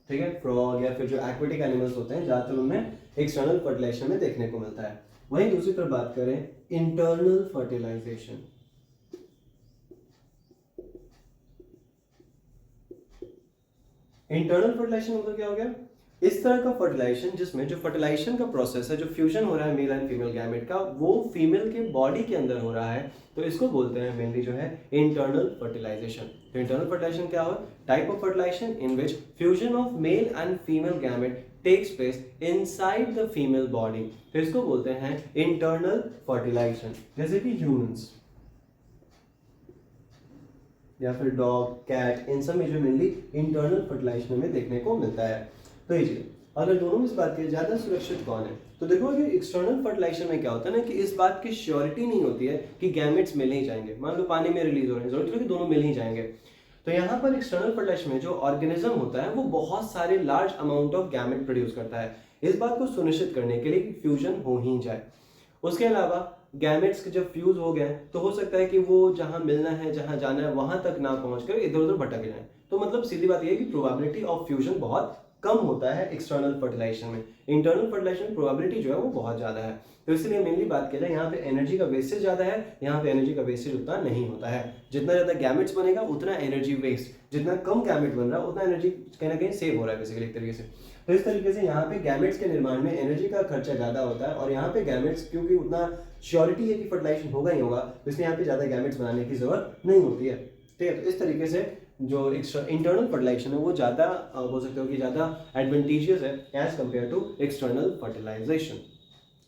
ठीक है, फ्रॉग या फिर जो एक्वेटिक एनिमल्स होते हैं ज्यादातर उनमें एक्सटर्नल फर्टिलाइजेशन में देखने को मिलता है। वहीं दूसरी तरफ बात करें इंटरनल फर्टिलाइजेशन, इंटरनल फर्टिलाइजेशन मतलब क्या हो गया? इस तरह का फर्टिलाइजेशन जिसमें जो फर्टिलाइजेशन का प्रोसेस है, जो फ्यूजन हो रहा है मेल एंड फीमेल गैमेट का, वो फीमेल के बॉडी के अंदर हो रहा है, तो इसको बोलते हैं मेनली जो है इंटरनल फर्टिलाइजेशन। तो इंटरनल फर्टिलाइजेशन क्या हो? Type of fertilization in which fusion of male and female gamete takes place inside the female body, तो इसको बोलते हैं इंटरनल फर्टिलाइजेशन। जैसे कि ह्यूमंस या फिर डॉग, कैट, इन सब में जो मेनली इंटरनल फर्टिलाइजेशन में देखने को मिलता है। तो ये चीज, अगर दोनों में से बात की ज्यादा सुरक्षित कौन है, तो देखो कि एक्सटर्नल फर्टिलाइजेशन में क्या होता है ना कि इस बात की श्योरिटी नहीं होती है कि गैमेट्स मिल ही जाएंगे। मान लो पानी में रिलीज हो रहे हैं, जरूरत है कि दोनों मिल ही जाएंगे। तो यहाँ पर एक्सटर्नल फर्टिलाइजेशन में जो ऑर्गेनिज्म होता है वो बहुत सारे large amount of gamete produce करता है, इस बात को सुनिश्चित करने के लिए कि फ्यूजन हो ही जाए। उसके अलावा गैमेट्स जब फ्यूज हो गए तो हो सकता है कि वो जहां मिलना है, जहां जाना है, वहां तक ना पहुंचकर इधर उधर भटक जाए। तो मतलब सीधी बात यह है कि प्रोबेबिलिटी ऑफ फ्यूजन बहुत कम होता है एक्सटर्नल फर्टिलाइजेशन में। इंटरनल फर्टिलाइजेशन प्रोबेबिलिटी जो है वो बहुत ज्यादा है। तो इसलिए मेनली बात की जाए यहाँ पे एनर्जी का वेस्टेज ज्यादा है, यहाँ पे एनर्जी का वेस्टेज उतना नहीं होता है। जितना ज्यादा गैमेट्स बनेगा उतना एनर्जी वेस्ट, जितना कम गैमेट बन रहा है उतना एनर्जी कहीं ना कहीं सेव हो रहा है बेसिकली एक तरीके से। तो इस तरीके से यहाँ पे गैमेट्स के निर्माण में एनर्जी का खर्चा ज्यादा होता है, और यहाँ पे गैमेट्स क्योंकि उतना श्योरिटी है कि फर्टिलाइजेशन होगा ही होगा, तो इसलिए यहाँ पे ज्यादा गैमेट्स बनाने की जरूरत नहीं होती है। ठीक है, तो इस तरीके से जो इंटरनल फर्टिलाइजेशन है वो ज़्यादा बोल सकते हो कि ज़्यादा एडवांटेजियस है as compare to external fertilization.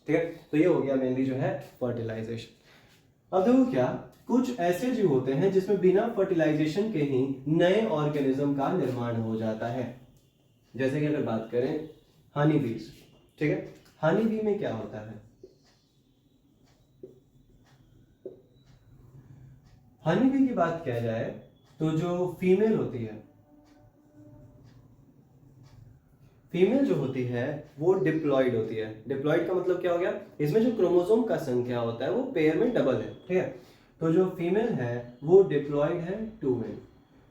ठीक है, तो ये हो गया मेनली जो है फर्टिलाइजेशन। अब देखो क्या कुछ ऐसे जीव होते हैं जिसमें बिना फर्टिलाइजेशन के ही नए ऑर्गेनिज्म का निर्माण हो जाता है। जैसे कि अगर बात करें हनी बीज, ठीक है, हनी बी में क्या होता है? हनी बी की बात किया जाए तो जो फीमेल होती है, फीमेल जो होती है वो डिप्लॉइड होती है। डिप्लॉइड का मतलब क्या हो गया, इसमें जो क्रोमोसोम का संख्या होता है वो पेयर में डबल है, ठीक है। तो जो फीमेल है वो डिप्लॉइड है 2 में।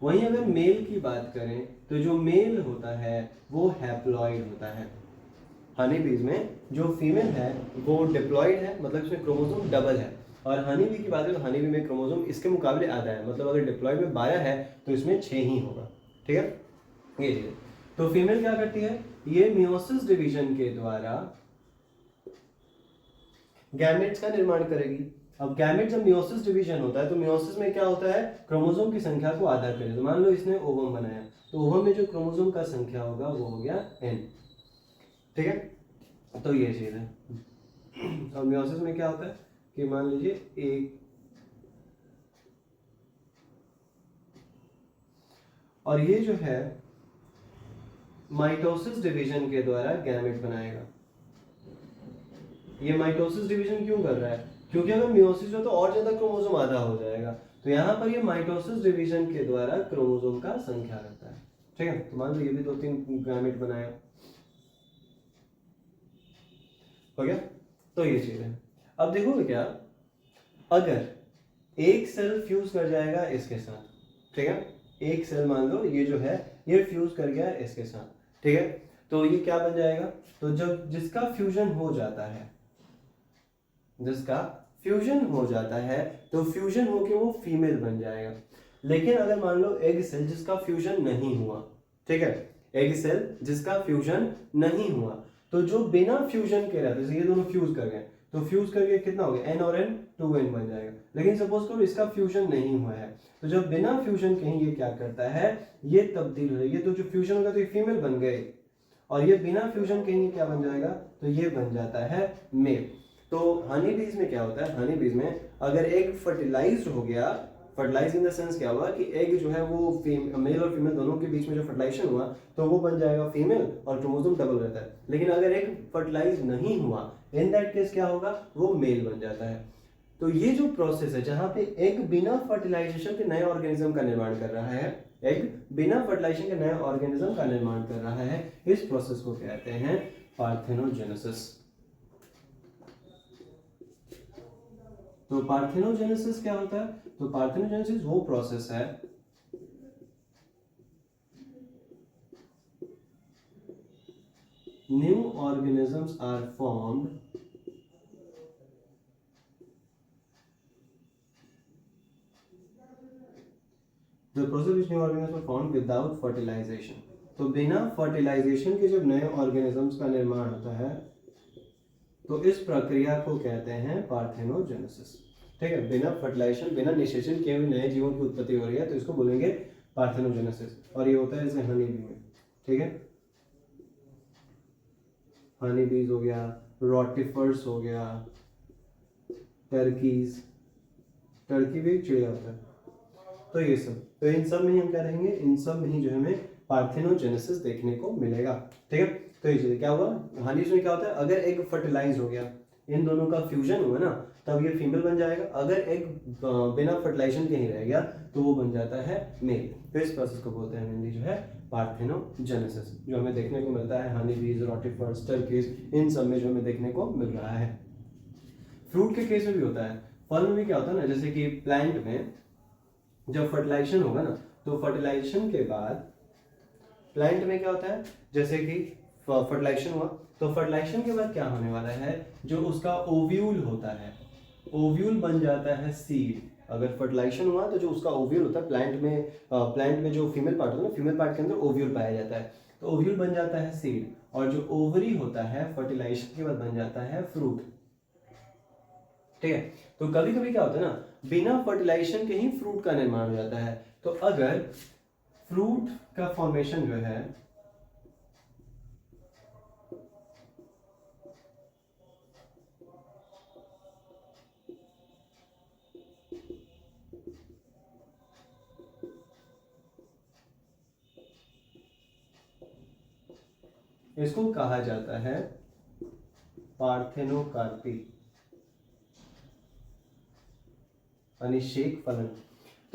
वहीं अगर मेल की बात करें तो जो मेल होता है वो हैप्लॉइड होता है। हनी बीज में जो फीमेल है वो डिप्लॉइड है, मतलब इसमें क्रोमोसोम डबल है। और हनी बी की बात करें तो हनी बी में क्रोमोसोम इसके मुकाबले आधा है, मतलब अगर डिप्लॉइड में 12 है तो इसमें 6 ही होगा, ठीक है। ये चीज है। तो फीमेल क्या करती है, ये मियोसिस डिवीजन के द्वारा गैमेट्स का निर्माण करेगी। अब गैमेट जब मियोसिस डिवीजन होता है तो मियोसिस में क्या होता है, क्रोमोसोम की संख्या को आधा करे। तो मान लो इसने ओवम बनाया, तो ओवम में जो क्रोमोसोम का संख्या होगा वो हो गया n, ठीक है। तो ये चीज है। और मियोसिस में क्या होता है कि मान लीजिए एक, और ये जो है माइटोसिस डिवीजन के द्वारा गैमेट बनाएगा। ये माइटोसिस डिवीजन क्यों कर रहा है, क्योंकि अगर मियोसिस हो तो और ज्यादा क्रोमोसोम आधा हो जाएगा। तो यहाँ पर ये माइटोसिस डिवीजन के द्वारा क्रोमोसोम का संख्या करता है, ठीक है। तो मान लो ये भी 2-3 गैमेट बनाया, हो गया। तो ये चीज है। अब देखो क्या, अगर एक सेल फ्यूज कर जाएगा इसके साथ, ठीक है, एक सेल मान लो ये जो है ये फ्यूज कर गया इसके साथ, ठीक है। तो ये क्या बन जाएगा, तो जब जिसका फ्यूजन हो जाता है, जिसका फ्यूजन हो जाता है तो फ्यूजन होके वो फीमेल बन जाएगा। लेकिन अगर मान लो एग सेल जिसका फ्यूजन नहीं हुआ, ठीक है, एग सेल जिसका फ्यूजन नहीं हुआ, तो जो बिना फ्यूजन के रहते, ये दोनों फ्यूज कर गए, तो फ्यूज करके कितना हो गया, n और n 2n बन जाएगा। लेकिन सपोज करो इसका फ्यूजन नहीं हुआ है, तो जब बिना फ्यूजन के ही ये क्या करता है, ये तब्दील हो जाएगी। तो जो फ्यूजन होगा तो ये फीमेल बन गए, और ये बिना फ्यूजन के ही क्या बन जाएगा, तो ये बन जाता है मेल। तो हनी बीज में क्या होता है, हनी बीज में अगर एग फर्टिलाइज्ड हो गया, फर्टिलाइज इन द सेंस क्या हुआ कि एग जो है वो मेल और फीमेल दोनों के बीच में जो फर्टिलाइजेशन हुआ तो वो बन जाएगा फीमेल और क्रोमोसोम डबल रहता है। लेकिन अगर एग फर्टिलाइज नहीं हुआ, इन दैट केस क्या होगा, वो मेल बन जाता है। तो ये जो प्रोसेस है जहां पे एग बिना फर्टिलाइजेशन के नए ऑर्गेनिज्म का निर्माण कर रहा है, एग बिना फर्टिलाइजेशन के नए ऑर्गेनिज्म का निर्माण कर रहा है, इस प्रोसेस को कहते हैं पार्थेनोजेनेसिस। तो पार्थेनोजेनेसिस क्या होता है, तो पार्थेनोजेनेसिस वो प्रोसेस है new organisms are formed the process which new organisms are formed without fertilization. तो बिना फर्टिलाइजेशन के जब नए ऑर्गेनिजम्स का निर्माण होता है तो इस प्रक्रिया को कहते हैं पार्थेनोजेनेसिस, ठीक है। बिना फर्टिलाइजेशन, बिना निषेचन किए हुए नए जीवों की उत्पत्ति हो रही है तो इसको बोलेंगे पार्थेनोजेनेसिस। और ये होता है जैसे हनी बी में, ठीक है, हनी बीज हो गया, रोटिफर्स हो गया, टर्कीज, टर्की भी एक चिड़िया होता है। तो ये सब, तो इन सब में ही हम क्या रहेंगे, इन सब में ही जो हमें पार्थेनोजेनेसिस देखने को मिलेगा, ठीक है। तो ये चीज क्या हुआ, हनी में क्या होता है, अगर एग फर्टिलाइज हो गया, इन दोनों का फ्यूजन हुआ ना, तब ये फीमेल बन जाएगा। अगर एग बिना फर्टिलाइजेशन के ही रह गया तो वो बन जाता है मेल। तो इस प्रोसेस को बोलते हैं हिंदी जो है पार्थेनोजेनेसिस, जो हमें देखने को मिलता है हनी बीज, रोटिफर्स, टर्कीज, इन सब में जो हमें देखने को मिल रहा है। फ्रूट के केस में भी होता है, फल में भी क्या होता है ना, जैसे कि प्लांट में जब फर्टिलाइजेशन होगा ना, तो फर्टिलाइजेशन के बाद प्लांट में क्या होता है, जैसे कि फर्टिलाइजेशन हुआ तो फर्टिलाइजेशन के बाद क्या होने वाला है, जो उसका ओव्यूल होता है, ओव्यूल बन जाता है सीड। अगर फर्टिलाइजेशन हुआ तो जो उसका ओव्यूल होता है प्लांट में जो फीमेल पार्ट होता है ना, फीमेल पार्ट के अंदर ओव्यूल पाया जाता है, तो ओव्यूल बन जाता है सीड, और जो ओवरी होता है फर्टिलाइजेशन के बाद बन जाता है फ्रूट, ठीक है। तो कभी कभी क्या होता है ना, बिना फर्टिलाइजेशन के ही फ्रूट का निर्माण हो जाता है। तो अगर फ्रूट का फॉर्मेशन जो है इसको कहा जाता है पार्थेनोकार्पी, यानी शेक फलन।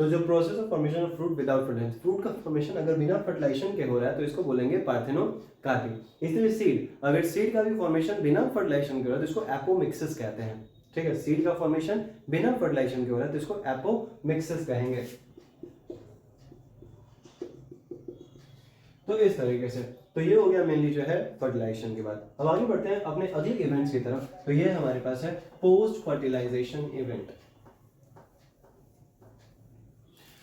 तो जो process of formation of fruit without fertilization, fruit का फॉर्मेशन अगर बिना फर्टिलाइजेशन के हो रहा है तो इसको बोलेंगे पार्थेनोकार्पी। इस तरह सीड, अगर सीड का भी फॉर्मेशन बिना फर्टिलाइजेशन के हो रहा है तो इसको एपोमिक्सिस कहते हैं। ठीक है, सीड का फॉर्मेशन बिना फर्टिलाइजेशन के हो रहा है तो इसको एपोमिक्सिस कहेंगे। तो इस तरीके से तो ये हो गया मेनली जो है फर्टिलाइजेशन के बाद। अब आगे बढ़ते हैं अपने अगले इवेंट्स की तरफ। तो ये हमारे पास है पोस्ट फर्टिलाइजेशन इवेंट।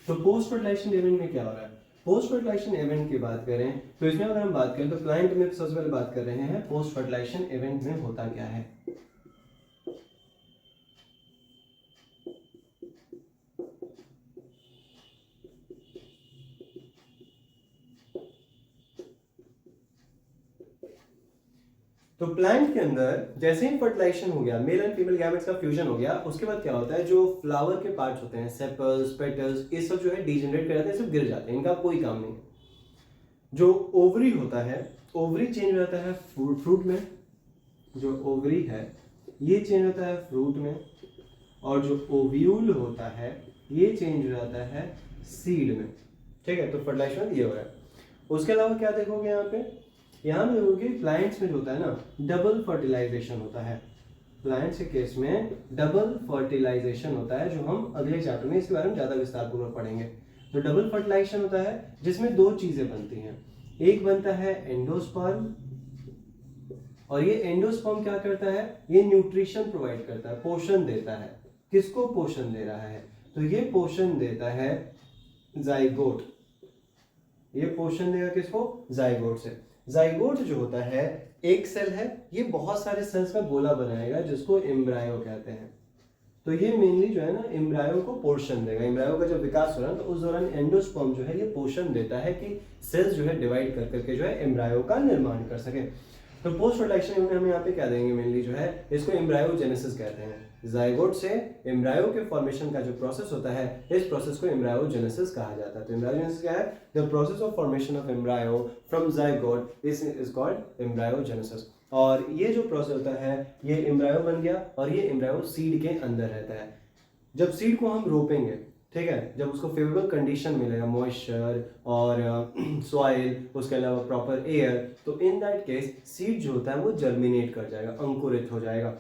तो पोस्ट फर्टिलाइजेशन इवेंट में क्या हो रहा है? पोस्ट फर्टिलाइजेशन इवेंट की बात करें तो इसमें अगर हम बात करें तो प्लांट में सबसे पहले बात कर रहे हैं पोस्ट फर्टिलाइजेशन इवेंट में होता क्या है। तो प्लांट के अंदर जैसे ही फर्टिलाइजेशन हो गया, मेल एंड फीमेल गैमेट्स का फ्यूजन हो गया, उसके बाद क्या होता है, जो फ्लावर के पार्ट्स होते हैं, सेपल्स, पेटल्स, ये सब जो है डीजेनरेट कर जाते हैं, सब गिर जाते हैं, इनका कोई काम नहीं है। जो ओवरी होता है, ओवरी चेंज हो जाता है फ्रूट में, जो ओवरी है ये चेंज होता है फ्रूट में, और जो ओव्यूल होता है ये चेंज हो जाता है सीड में। ठीक है, तो फर्टिलाइजेशन ये हो रहा है। उसके अलावा क्या देखोगे यहाँ पे देखोगे प्लांट्स में जो होता है ना, डबल फर्टिलाइजेशन होता है। प्लांट्स के केस में डबल फर्टिलाइजेशन होता है, जो हम अगले चैप्टर में इसके बारे में ज्यादा विस्तारपूर्वक पढ़ेंगे। तो डबल फर्टिलाइजेशन होता है जिसमें दो चीजें बनती हैं, एक बनता है एंडोस्पर्म, और ये एंडोस्पर्म क्या करता है, ये न्यूट्रिशन प्रोवाइड करता है, पोषण देता है। किसको पोषण दे रहा है? तो ये पोषण देता है जाइगोट। ये पोषण देगा किसको? जाइगोट से। जाइगोट जो होता है एक सेल है, ये बहुत सारे सेल्स का गोला बनाएगा जिसको एम्ब्रायो कहते हैं। तो ये मेनली जो है ना एम्ब्रायो को पोषण देगा। एम्ब्रायो का जब विकास हो रहा है तो उस दौरान एंडोस्पर्म जो है ये पोषण देता है कि सेल्स जो है डिवाइड कर करके जो है एम्ब्रायो का निर्माण कर सके। तो पोस्ट फर्टिलाइजेशन में हम यहाँ पे क्या देंगे, मेनली जो है इसको एम्ब्रायोजेनेसिस कहते हैं। जाइगोट से एम्ब्रायो के फॉर्मेशन का जो प्रोसेस होता है, इस प्रोसेस को एम्ब्रायोजेनेसिस कहा जाता है। तो एम्ब्रायोजेनेसिस क्या है? The process of formation of embryo from zygote is called embryogenesis. और ये जो प्रोसेस होता है, ये एम्ब्रायो बन गया और ये एम्ब्रायो सीड के अंदर रहता है। जब सीड को हम रोपेंगे, ठीक है, जब उसको फेवरेबल कंडीशन मिलेगा, मॉइस्चर और सॉइल, उसके अलावा प्रॉपर एयर, तो इन दैट केस सीड जो होता है वो जर्मिनेट कर जाएगा, अंकुरित हो जाएगा।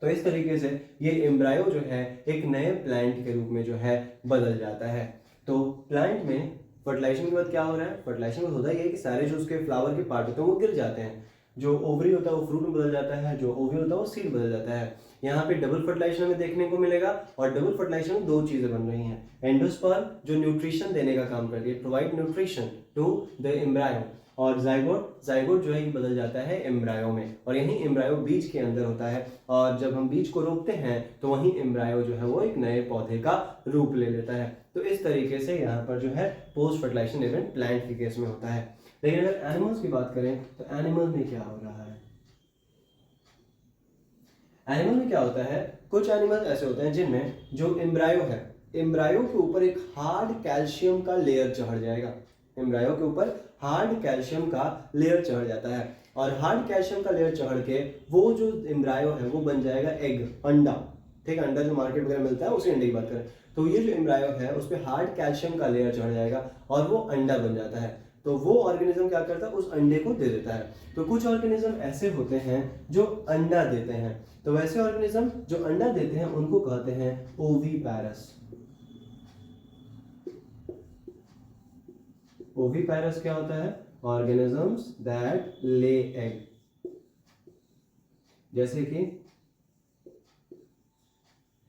तो इस तरीके से ये एम्ब्रायो जो है एक नए प्लांट के रूप में जो है बदल जाता है। तो प्लांट में फर्टिलाइजेशन के बाद क्या हो रहा है? फर्टिलाइजेशन में होता है कि सारे जो उसके फ्लावर के पार्ट होते हैं वो गिर जाते हैं। जो ओवरी होता है वो फ्रूट में बदल जाता है, जो ओव्यूल होता है वो सीड बदल जाता है। यहाँ पे डबल फर्टिलाइजेशन हमें देखने को मिलेगा, और डबल फर्टिलाइजेशन में दो चीजें बन रही हैं। एंडोस्पर्म जो न्यूट्रिशन देने का काम करती है, provide nutrition to the embryo, और जाइगोट जो है ये बदल जाता है एम्ब्रायो में, और यही एम्ब्रायो बीज के अंदर होता है। और जब हम बीज को रोपते हैं तो वही एम्ब्रायो जो है वो एक नए पौधे का रूप ले लेता है। तो इस तरीके से यहाँ पर जो है पोस्ट फर्टिलाइजेशन इवेंट प्लांट के केस में होता है। लेकिन अगर एनिमल्स की बात करें तो एनिमल में क्या हो रहा है? एनिमल में क्या होता है, कुछ एनिमल ऐसे होते हैं जिनमें जो एम्ब्रायो है, एम्ब्रायो के ऊपर एक हार्ड कैल्शियम का लेयर चढ़ जाएगा। एम्ब्रायो के ऊपर हार्ड कैल्शियम का लेयर चढ़ जाता है, और हार्ड कैल्शियम का लेयर चढ़ के वो जो एम्ब्रायो है वो बन जाएगा एग, अंडा। ठीक है, अंडा जो मार्केट वगैरह मिलता है उसी अंडे की बात करें तो ये जो एम्ब्रायो है उस पर हार्ड कैल्शियम का लेयर चढ़ जाएगा और वो अंडा बन जाता है। तो वो ऑर्गेनिज्म क्या करता है, उस अंडे को दे देता है। तो कुछ ऑर्गेनिज्म ऐसे होते हैं जो अंडा देते हैं। तो वैसे ऑर्गेनिज्म जो अंडा देते हैं उनको कहते हैं ओवीपैरस। ओवीपैरस क्या होता है? ऑर्गेनिजम्स दैट ले एग, जैसे कि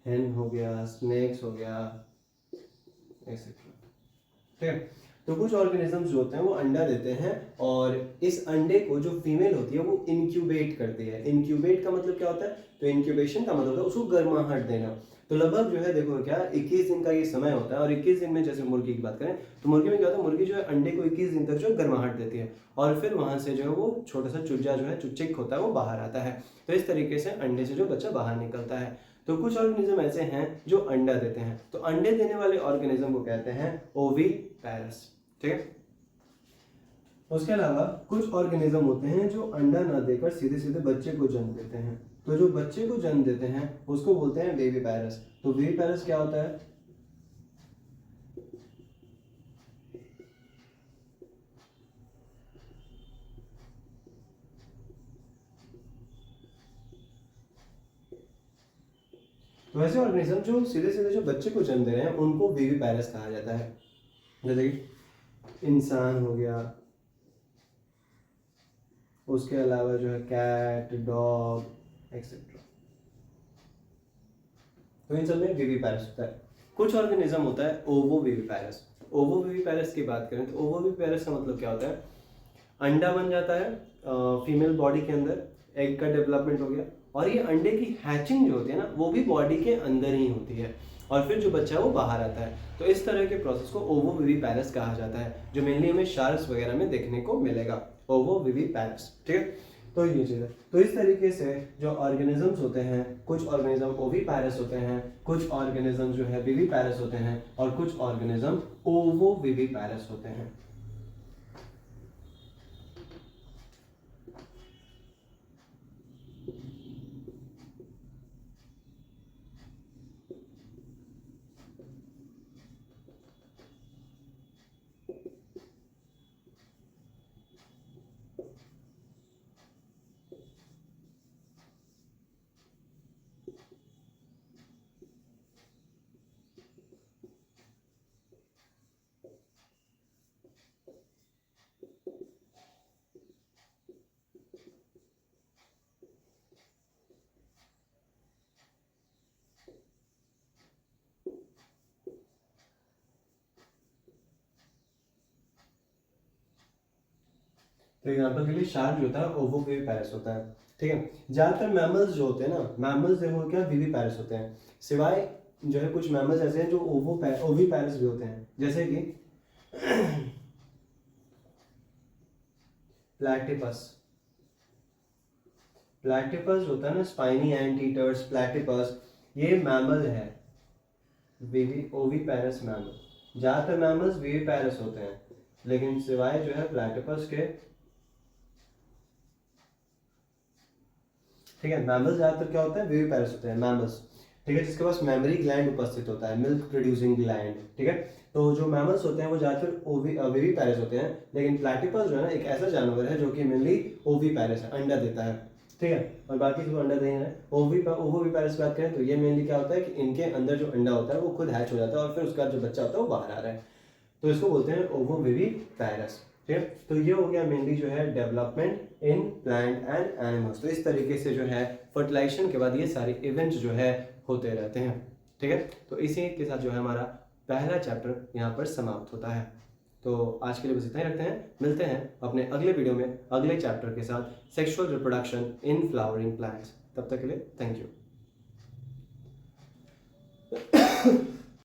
हेन हो गया, स्नेक्स हो गया, एक्सेट्रा। ठीक है, तो कुछ ऑर्गेनिजम्स जो होते हैं वो अंडा देते हैं, और इस अंडे को जो फीमेल होती है वो इंक्यूबेट करती है। इंक्यूबेट का मतलब क्या होता है? तो इंक्यूबेशन का मतलब है उसको गर्माहट देना। तो लगभग जो है देखो क्या 21 दिन का ये समय होता है, और 21 दिन में जैसे मुर्गी की बात करें तो मुर्गी में क्या होता है, मुर्गी जो है अंडे को 21 दिन तक जो है गर्माहट देती है, और फिर वहां से जो है वो छोटा सा चुजा जो है, चुच्चिक होता है, वो बाहर आता है। तो इस तरीके से अंडे से जो बच्चा बाहर निकलता है। तो कुछ ऑर्गेनिज्म ऐसे हैं जो अंडा देते हैं, तो अंडे देने वाले ऑर्गेनिज्म को कहते हैं ओवीपैरस। ठीक है, उसके अलावा कुछ ऑर्गेनिज्म होते हैं जो अंडा ना देकर सीधे सीधे बच्चे को जन्म देते हैं। तो जो बच्चे को जन्म देते हैं उसको बोलते हैं बेबी पैरस। तो बेबी पैरस क्या होता है? तो ऐसे ऑर्गेनिज्म जो सीधे सीधे जो बच्चे को जन्म दे रहे हैं उनको विविपेरस कहा जाता है। जैसे कि इंसान हो गया, उसके अलावा जो है कैट, डॉग एक्सेट्रा, तो इन सब में विविपेरस होता है। कुछ ऑर्गेनिज्म होता है ओवोविविपेरस। ओवोविविपेरस की बात करें तो ओवोविविपेरस का मतलब क्या होता है, अंडा बन जाता है फीमेल बॉडी के अंदर, एग का डेवलपमेंट हो गया, और ये अंडे की हैचिंग जो होती है ना वो भी बॉडी के अंदर ही होती है, और फिर जो बच्चा है वो बाहर आता है। तो इस तरह के प्रोसेस को ओवोविविपेरस कहा जाता है, जो मेनली हमें शार्क्स वगैरह में देखने को मिलेगा, ओवोविविपेरस। ठीक है, तो ये चीज़ है। तो इस तरीके से जो ऑर्गेनिजम्स होते हैं, कुछ ऑर्गेनिज्म ओविपेरस होते हैं, कुछ ऑर्गेनिज्म जो है विविपेरस होते हैं, और कुछ ऑर्गेनिज्म ओवोविविपेरस होते हैं। तो एग्जाम्पल के लिए शार्क जो होता है ओवोविविपेरस होता है। ठीक है, ज्यादातर मैमल्स जो होते हैं ना, मैमल्स देखो क्या विविपेरस होते हैं, सिवाय जो है कुछ मैमल्स ऐसे हैं जो ओविपेरस भी होते हैं, जैसे कि प्लैटिपस। प्लैटिपस होता है ना, स्पाइनी एंट ईटर्स, प्लैटिपस, ये मैमल है, ओविपेरस मैमल। ज्यादातर मैमल्स विविपेरस होते हैं, लेकिन सिवाय जो है प्लैटिपस के, ठीक है, मैमल्स ज्यादातर क्या होता है विविपेरस होते हैं, मैमल्स। ठीक है, जिसके पास मेमोरी ग्लैंड उपस्थित होता है, मिल्क प्रोड्यूसिंग ग्लैंड। ठीक है, तो जो मैमल्स होते हैं वो ज्यादातर विविपेरस होते हैं, लेकिन प्लैटिपस जो है ना एक ऐसा जानवर है जो कि मेनली ओविपेरस है, अंडा देता है। ठीक है, और बाकी सब अंडा नहीं है। ओविपेरस की बात करें तो ये मेनली क्या होता है कि इनके अंदर जो अंडा होता है वो खुद हैच हो जाता है, और फिर उसका जो बच्चा होता है वो बाहर आ रहा है, तो इसको बोलते हैं ओवोविविपेरस। ठीक है, तो ये हो गया मेनली जो है development in plant and animals. तो इस तरीके से जो है फर्टिलाइजेशन के बाद ये सारे इवेंट्स जो है होते रहते हैं। ठीक है, तो इसी के साथ जो है हमारा पहला चैप्टर यहाँ पर समाप्त होता है। तो आज के लिए बस इतना ही रखते हैं, मिलते हैं अपने अगले वीडियो में अगले चैप्टर के साथ, sexual reproduction in flowering plants. तब तक के लिए थैंक यू।